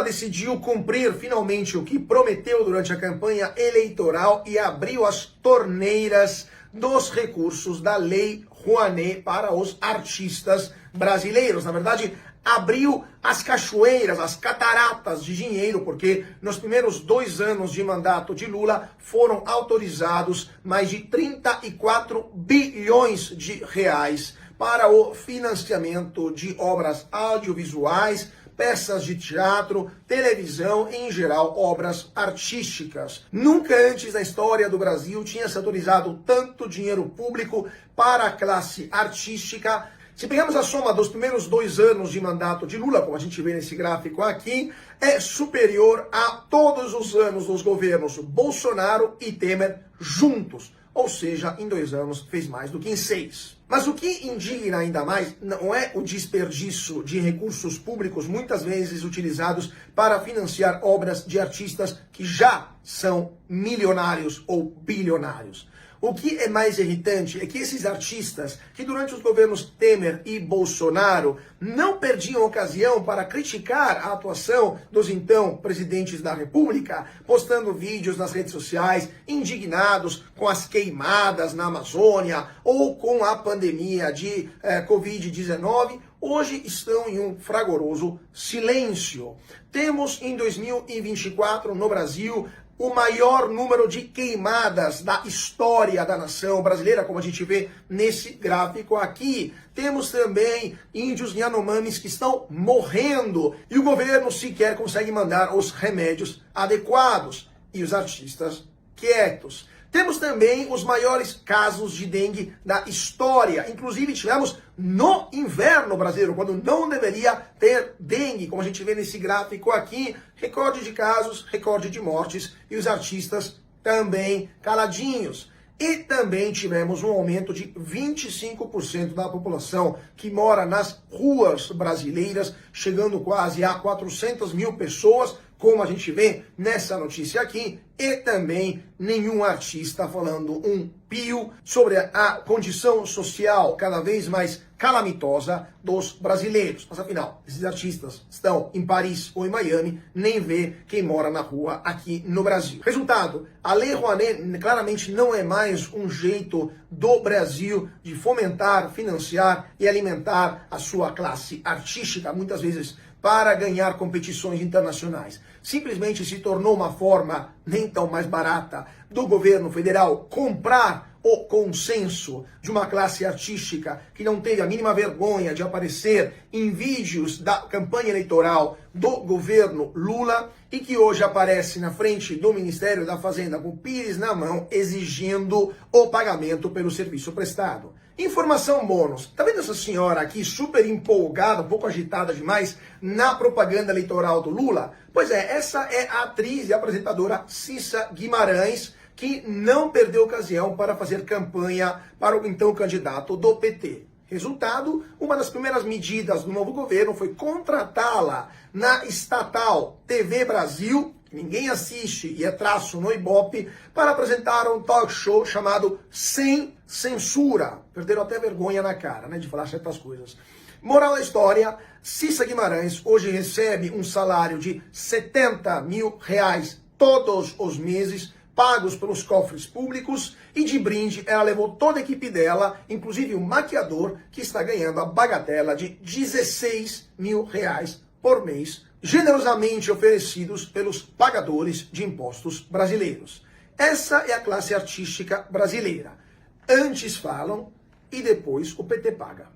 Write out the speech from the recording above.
Lula decidiu cumprir finalmente o que prometeu durante a campanha eleitoral e abriu as torneiras dos recursos da Lei Rouanet para os artistas brasileiros. Na verdade, abriu as cachoeiras, as cataratas de dinheiro, porque nos primeiros 2 anos de mandato de Lula foram autorizados mais de 34 bilhões de reais para o financiamento de obras audiovisuais, peças de teatro, televisão e, em geral, obras artísticas. Nunca antes na história do Brasil tinha se autorizado tanto dinheiro público para a classe artística. Se pegarmos a soma dos primeiros 2 anos de mandato de Lula, como a gente vê nesse gráfico aqui, é superior a todos os anos dos governos Bolsonaro e Temer juntos. Ou seja, em 2 anos fez mais do que em 6. Mas o que indigna ainda mais não é o desperdício de recursos públicos, muitas vezes utilizados para financiar obras de artistas que já são milionários ou bilionários. O que é mais irritante é que esses artistas, que durante os governos Temer e Bolsonaro não perdiam ocasião para criticar a atuação dos então presidentes da República, postando vídeos nas redes sociais, indignados com as queimadas na Amazônia ou com a pandemia de Covid-19, hoje estão em um fragoroso silêncio. Temos em 2024 no Brasil o maior número de queimadas da história da nação brasileira, como a gente vê nesse gráfico aqui. Temos também índios Yanomamis que estão morrendo e o governo sequer consegue mandar os remédios adequados e os artistas quietos. Temos também os maiores casos de dengue da história. Inclusive tivemos no inverno brasileiro, quando não deveria ter dengue, como a gente vê nesse gráfico aqui. Recorde de casos, recorde de mortes e os artistas também caladinhos. E também tivemos um aumento de 25% da população que mora nas ruas brasileiras, chegando quase a 400 mil pessoas, como a gente vê nessa notícia aqui, e também nenhum artista falando um pio sobre a condição social cada vez mais calamitosa dos brasileiros. Mas afinal, esses artistas estão em Paris ou em Miami, nem vê quem mora na rua aqui no Brasil. Resultado, a Lei Rouanet claramente não é mais um jeito do Brasil de fomentar, financiar e alimentar a sua classe artística, muitas vezes para ganhar competições internacionais. Simplesmente se tornou uma forma nem tão mais barata do governo federal comprar o consenso de uma classe artística que não teve a mínima vergonha de aparecer em vídeos da campanha eleitoral do governo Lula e que hoje aparece na frente do Ministério da Fazenda com o pires na mão exigindo o pagamento pelo serviço prestado. Informação bônus. Tá vendo essa senhora aqui super empolgada, um pouco agitada demais na propaganda eleitoral do Lula? Pois é, essa é a atriz e apresentadora Cissa Guimarães, que não perdeu ocasião para fazer campanha para o então candidato do PT. Resultado, uma das primeiras medidas do novo governo foi contratá-la na estatal TV Brasil, que ninguém assiste e é traço no Ibope, para apresentar um talk show chamado Sem Censura. Perderam até vergonha na cara, né, de falar certas coisas. Moral da história, Cissa Guimarães hoje recebe um salário de 70 mil reais todos os meses, pagos pelos cofres públicos, e de brinde ela levou toda a equipe dela, inclusive o maquiador, que está ganhando a bagatela de 16 mil reais por mês, generosamente oferecidos pelos pagadores de impostos brasileiros. Essa é a classe artística brasileira. Antes falam e depois o PT paga.